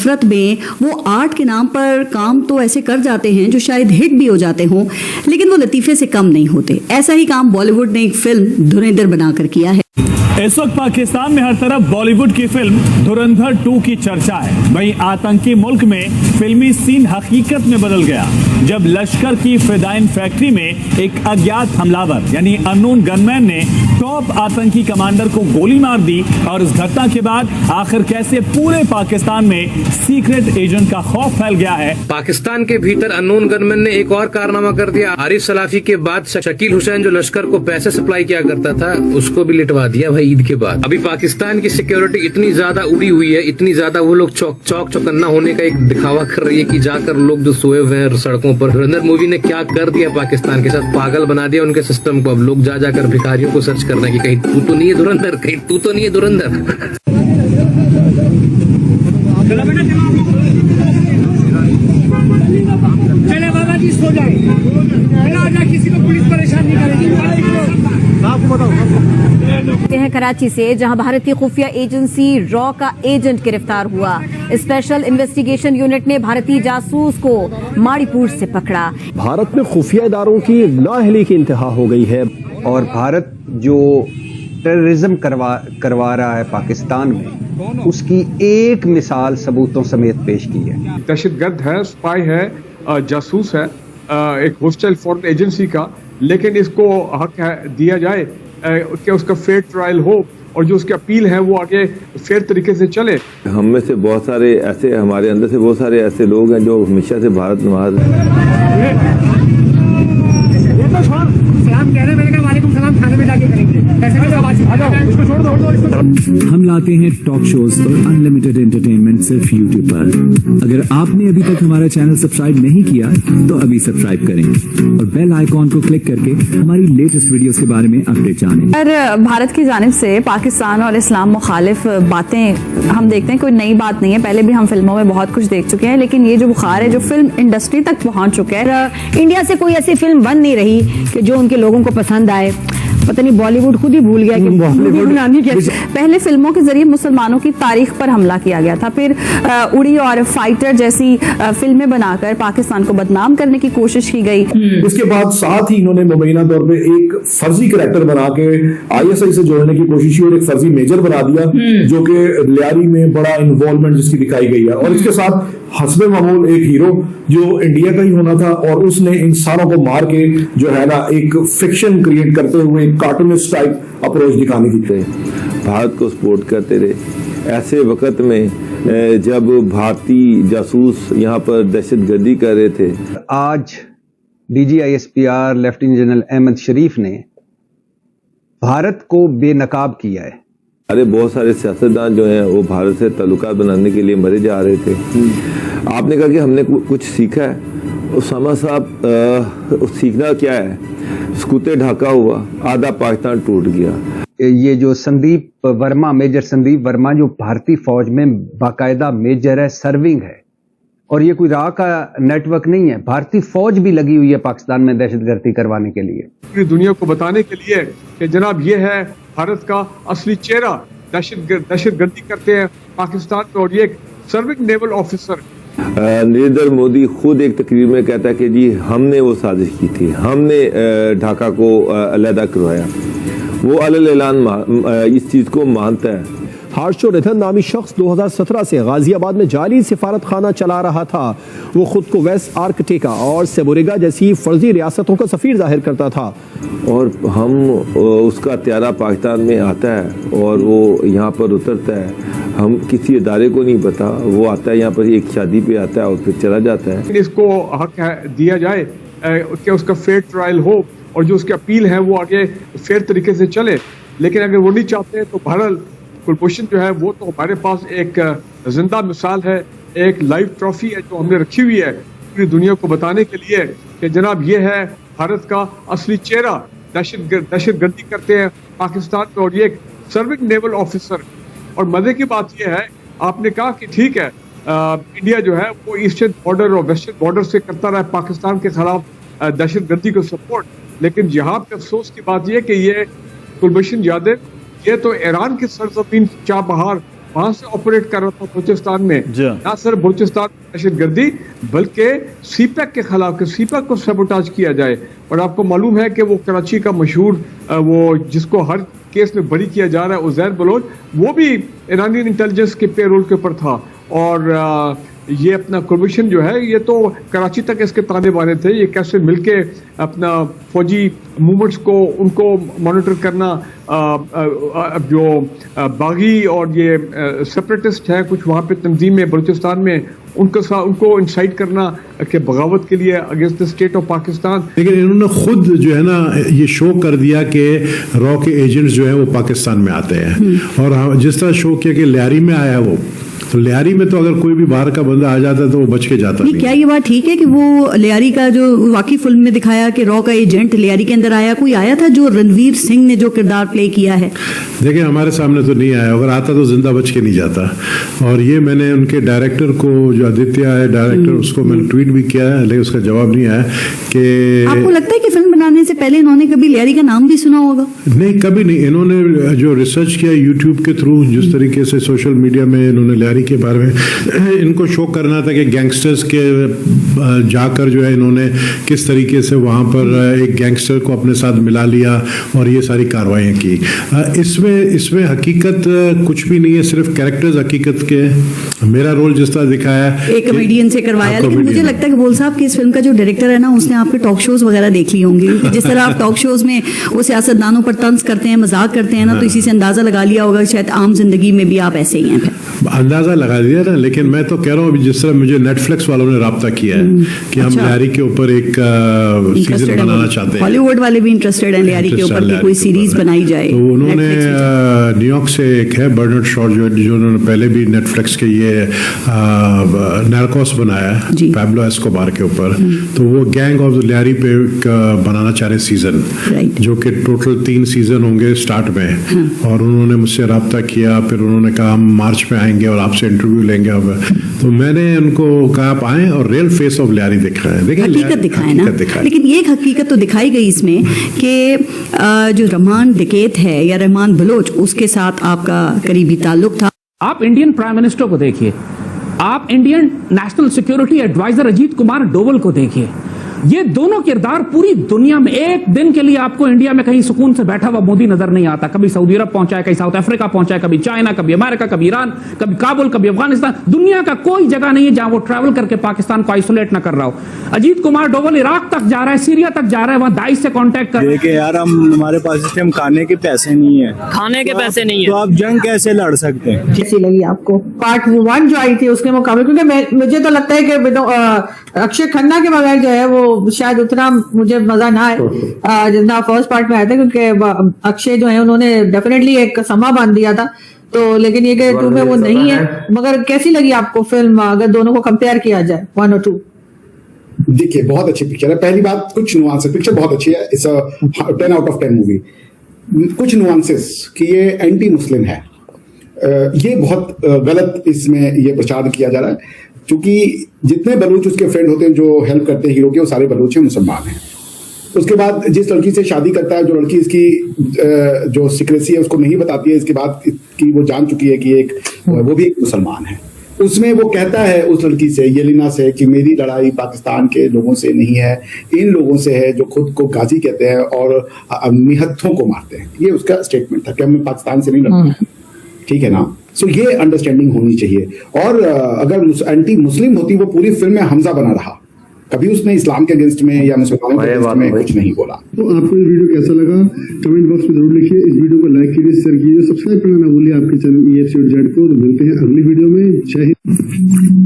नफरत में वो आर्ट के नाम पर काम तो ऐसे कर जाते हैं जो शायद हिट भी हो जाते हों, लेकिन वो लतीफे से कम नहीं होते। ऐसा ही काम बॉलीवुड ने एक फिल्म धुरंधर बनाकर किया है। इस वक्त पाकिस्तान में हर तरफ बॉलीवुड की फिल्म धुरंधर 2 की चर्चा है। वहीं आतंकी मुल्क में फिल्मी सीन हकीकत में बदल गया जब लश्कर की फिदाइन फैक्ट्री में एक अज्ञात हमलावर यानी अननोन गनमैन ने टॉप आतंकी कमांडर को गोली मार दी। और इस घटना के बाद आखिर कैसे पूरे पाकिस्तान में सीक्रेट एजेंट का खौफ फैल गया है। पाकिस्तान के भीतर अननोन गनमैन ने एक और कारनामा कर दिया। आरिफ सलाफी के बाद शकील हुसैन जो लश्कर को पैसे सप्लाई किया करता था उसको भी लिटवा दिया भाई ईद के बाद। अभी पाकिस्तान की सिक्योरिटी इतनी ज्यादा उड़ी हुई है, इतनी ज्यादा वो लोग चौकन्ना होने का एक दिखावा कर रही है कि जाकर लोग जो सोए हुए हैं सड़कों पर। धुरंधर मूवी ने क्या कर दिया पाकिस्तान के साथ, पागल बना दिया उनके सिस्टम को। अब लोग जा जाकर भिखारियों को सर्च करना कि कहीं तू तो नहीं है धुरंधर, कहीं तू तो नहीं है धुरंधर। चले बाबा जी सो जाए, किसी को पुलिस परेशान नहीं करेगी। हैं कराची से, जहां भारतीय खुफिया एजेंसी रॉ का एजेंट गिरफ्तार हुआ। स्पेशल इन्वेस्टिगेशन यूनिट ने भारतीय जासूस को माड़ीपुर से पकड़ा। भारत में खुफिया इदारों की नाअहली की इंतहा हो गई है और भारत जो टेररिज्म करवा रहा है पाकिस्तान में, उसकी एक मिसाल सबूतों समेत पेश की है। दहशतगर्द है, स्पाई है, जासूस है, एक होस्टाइल फॉरेन एजेंसी का, लेकिन इसको हक दिया जाए कि उसका फेयर ट्रायल हो और जो उसकी अपील है वो आगे फेयर तरीके से चले। हम में से बहुत सारे ऐसे, हमारे अंदर से बहुत सारे ऐसे लोग हैं जो हमेशा से भारत नवाज हम लाते हैं टॉक शोज और अनलिमिटेड एंटरटेनमेंट सिर्फ यूट्यूब पर। अगर आपने अभी तक हमारा चैनल सब्सक्राइब नहीं किया तो अभी सब्सक्राइब करें और बेल आइकॉन को क्लिक करके हमारी लेटेस्ट वीडियोस के बारे में अपडेट जानें। पर भारत की जानिब से पाकिस्तान और इस्लाम मुखालिफ बातें हम देखते हैं, कोई नई बात नहीं है। पहले भी हम फिल्मों में बहुत कुछ देख चुके हैं, लेकिन ये जो बुखार है जो फिल्म इंडस्ट्री तक पहुंच चुका है। इंडिया से कोई ऐसी फिल्म बन नहीं रही कि जो उनके लोगों को पसंद आए। पता नहीं बॉलीवुड खुद ही भूल गया कि बॉलीवुड बनानी कैसे। पहले फिल्मों के जरिए मुसलमानों की तारीख पर हमला किया गया था, फिर उड़ी और फाइटर जैसी फिल्में बनाकर पाकिस्तान को बदनाम करने की कोशिश की गई। उसके बाद साथ ही इन्होंने मुबैना तौर पे एक फर्जी कैरेक्टर बना के ISI से जोड़ने की कोशिश की और एक फर्जी मेजर बना दिया जो कि लियारी में बड़ा इन्वॉल्वमेंट जिसकी दिखाई गई है। और इसके साथ हस्बे मामूल एक हीरो जो इंडिया का ही होना था और उसने इंसानों को मार के जो है ना एक फिक्शन क्रिएट करते हुए कार्टूनिस्ट टाइप अप्रोच दिखाने की थे। भारत को सपोर्ट करते रहे ऐसे वक्त में जब भारतीय जासूस यहाँ पर दहशतगर्दी कर रहे थे। आज DGISPR लेफ्टिनेंट जनरल अहमद शरीफ ने भारत को बेनकाब किया है। अरे बहुत सारे सियासतदान जो हैं वो भारत से ताल्लुकात बनाने के लिए मरे जा रहे थे। आपने कहा कि हमने कुछ सीखा है। उसामा साहब सीखना क्या है? स्कूते ढाका हुआ, आधा पाकिस्तान टूट गया। ये जो संदीप वर्मा, मेजर संदीप वर्मा जो भारतीय फौज में बाकायदा मेजर है, सर्विंग है, और ये कोई राह का नेटवर्क नहीं है। भारतीय फौज भी लगी हुई है पाकिस्तान में दहशतगर्दी करवाने के लिए, पूरी दुनिया को बताने के लिए कि जनाब ये है भारत का असली चेहरा। दहशतगर्दी करते हैं पाकिस्तान में और ये एक serving naval officer. Narendra Modi खुद एक तकरीर में कहता है कि जी हमने वो साजिश की थी, हमने ढाका को अलहदा करवाया। वो अलल ऐलान इस चीज को मानता है। हर्षवर्धन नामी शख्स 2017 से गाजियाबाद में जाली सिफारत खाना चला रहा था। वो खुद को वेस्ट आर्कटिका और सेबोरेगा जैसी फर्जी रियासतों का सफीर जाहिर करता था और हम उसका त्यारा पाकिस्तान में आता है और वो यहाँ पर उतरता है। हम किसी इदारे को नहीं पता, वो आता है यहाँ पर एक शादी पे आता है और फिर चला जाता है। इसको हक दिया जाए कि उसका फेयर ट्रायल हो और जो उसकी अपील है वो आगे फेयर तरीके से चले। लेकिन अगर वो नहीं चाहते तो बहरहाल कुलभूषण जो है वो तो हमारे पास एक जिंदा मिसाल है, एक लाइव ट्रॉफी है जो हमने रखी हुई है पूरी दुनिया को बताने के लिए कि जनाब ये है भारत का असली चेहरा। दहशतगर्दी करते हैं पाकिस्तान में और ये एक सर्विंग नेवल ऑफिसर। और मजे की बात यह है, आपने कहा कि ठीक है इंडिया जो है वो ईस्टर्न बॉर्डर और वेस्टर्न बॉर्डर से करता रहा पाकिस्तान के खिलाफ दहशतगर्दी को सपोर्ट, लेकिन यहाँ पे अफसोस की बात यह कि ये कुलभूषण यादव ये तो ईरान की सरजमीन चाबहार वहां से ऑपरेट कर रहा था बलूचिस्तान में, ना सिर्फ बलूचिस्तान में दहशतगर्दी बल्कि सीपैक के खिलाफ, सीपैक को सबोटाज किया जाए। और आपको मालूम है कि वो कराची का मशहूर वो जिसको हर केस में बरी किया जा रहा है उज़ैर बलोच, वो भी ईरानी इंटेलिजेंस के पेरोल के ऊपर था। और ये अपना कुलभूषण जो है ये तो कराची तक इसके ताने बाने थे, ये कैसे मिलके अपना फौजी मूवमेंट्स को उनको मॉनिटर करना, जो बागी और ये सेपरेटिस्ट हैं कुछ वहाँ पे तंजीमें बलूचिस्तान में, उनको इंसाइट करना कि बगावत के लिए against the state of Pakistan. लेकिन इन्होंने खुद जो है ना ये शो कर दिया कि रॉ के एजेंट्स जो है वो पाकिस्तान में आते हैं, और जिस तरह शो किया कि लियारी में आया वो, तो लियारी में तो अगर कोई भी बाहर का बंदा आ जाता है तो वो बच के जाता नहीं। क्या ये बात ठीक है कि वो लियारी का जो वाकई फिल्म में दिखाया कि रॉ का एजेंट लियारी के अंदर आया, कोई आया था जो रणवीर सिंह ने जो किरदार प्ले किया है? देखिए हमारे सामने तो नहीं आया, अगर आता तो जिंदा बच के नहीं जाता। और ये मैंने उनके डायरेक्टर को, जो आदित्य है डायरेक्टर, उसको मैंने ट्वीट भी किया है लेकिन उसका जवाब नहीं आया कि आपको लगता है कि फिल्म बनाने से पहले इन्होंने कभी लियारी का नाम भी सुना होगा? नहीं, कभी नहीं। इन्होंने जो रिसर्च किया यूट्यूब के थ्रू, जिस तरीके से सोशल मीडिया में इन्होंने लियारी के बारे में इनको शो करना था कि गैंगस्टर्स के जाकर जो है इन्होंने किस तरीके से वहां पर एक गैंगस्टर को अपने साथ मिला लिया और ये सारी कार्रवाइयां की। इसमें हकीकत कुछ भी नहीं है, सिर्फ कैरेक्टर्स हकीकत के। मेरा रोल जिस तरह दिखाया एक कॉमेडियन से करवाया, लेकिन मुझे लगता है कि बोल साहब कि इस फिल्म का जो डायरेक्टर है ना, उसने आपके टॉक शोज वगैरह देख ली होंगी। जिस तरह आप टॉक शोज में वो सियासतदानों पर तंज करते हैं, मजाक करते हैं ना, तो इसी से अंदाजा लगा लिया होगा शायद आम जिंदगी में भी आप ऐसे ही हैं। अंदाजा लगा दिया ना, लेकिन मैं तो कह रहा हूँ जिस तरह मुझे नेटफ्लिक्स वालों ने राब्ता किया है कि हम लियारी के ऊपर एक सीजन बनाना चाहते हैं। हॉलीवुड वाले भी इंटरेस्टेड हैं लियारी के ऊपर कि कोई सीरीज बनाई जाए। तो उन्होंने न्यूयॉर्क से एक है बर्नार्ड शॉ जो उन्होंने पहले भी नेटफ्लिक्स के ये नार्कोस बनाया है पैब्लो एस्कोबार के ऊपर, तो वो गैंग ऑफ लियारी पे बनाना चाह रहे सीजन, जो कि टोटल 3 सीजन होंगे स्टार्ट में। और उन्होंने मुझसे राब्ता किया, फिर उन्होंने कहा हम मार्च में आएंगे और आपसे इंटरव्यू लेंगे। अब तो मैंने उनको कहा आप आए और रियल फेस ऑफ लियारी दिख रहा है, देखिए हकीकत दिखाए ना। लेकिन एक हकीकत तो दिखाई गई इसमें कि जो रहमान डकैत है या रहमान बलोच, उसके साथ आपका करीबी ताल्लुक था। आप इंडियन प्राइम मिनिस्टर को देखिए, आप Indian national security adviser Ajit Kumar Doval को देखिए, ये दोनों किरदार पूरी दुनिया में एक दिन के लिए आपको इंडिया में कहीं सुकून से बैठा हुआ मोदी नजर नहीं आता। कभी सऊदी अरब पहुंचा है, कहीं साउथ अफ्रीका पहुंचा है, कभी चाइना, कभी अमेरिका, कभी ईरान, कभी काबुल, कभी अफगानिस्तान। दुनिया का कोई जगह नहीं है जहां वो ट्रैवल करके पाकिस्तान को आइसोलेट ना कर रहा हो। अजीत कुमार डोवल इराक तक जा रहा है, सीरिया तक जा रहा है, वहां दाइश से कॉन्टेक्ट कर रहा है। यार हमारे पास इस टाइम खाने के पैसे नहीं है, खाने के पैसे नहीं है, तो आप जंग कैसे लड़ सकते हैं? कैसी लगी आपको पार्ट 1 जो आई थी उसके मुकाबले? क्योंकि मुझे तो लगता है कि अक्षय खन्ना के बगैर जो है वो शायद उतना मुझे मजा ना आए जितना फर्स्ट पार्ट में आया था, क्योंकि अक्षय जो है उन्होंने डेफिनेटली एक समा बांध दिया था। तो लेकिन ये कि 2 में वो नहीं है। मगर कैसी लगी आपको फिल्म अगर दोनों को कंपेयर किया जाए 1 और 2? देखिए बहुत अच्छी पिक्चर है। पहली बात, कुछ नुआंस है, पिक्चर बहुत अच्छी है, it's a 10 out of 10 movie. कुछ नुआंसेस कि ये एंटी मुस्लिम है, ये बहुत गलत इसमें ये प्रचार किया जा रहा है, क्योंकि जितने बलूच उसके फ्रेंड होते हैं जो हेल्प करते हैं हीरो के, वो सारे बलूच हैं, मुसलमान हैं। उसके बाद जिस लड़की से शादी करता है, जो लड़की इसकी जो सिक्रेसी है उसको नहीं बताती है, इसके बाद कि वो जान चुकी है कि एक वो भी एक मुसलमान है, उसमें वो कहता है उस लड़की से, येलिना से, कि मेरी लड़ाई पाकिस्तान के लोगों से नहीं है, इन लोगों से है जो खुद को गाजी कहते हैं और निहत्थों को मारते हैं। ये उसका स्टेटमेंट था कि मैं पाकिस्तान से नहीं लड़ता, ठीक है ना। सो ये अंडरस्टैंडिंग होनी चाहिए। और अगर एंटी मुस्लिम होती, वो पूरी फिल्म में हमजा बना रहा, कभी उसने इस्लाम के अगेंस्ट में या मुसलमानों के अगेंस्ट में कुछ नहीं बोला। तो आपको ये वीडियो कैसा लगा कमेंट बॉक्स में जरूर लिखिए। इस वीडियो को लाइक कीजिए, शेयर कीजिए, सब्सक्राइब करना ना भूलिए आपके चैनल EFC और जेड को। मिलते हैं अगली वीडियो में। जय हिंद।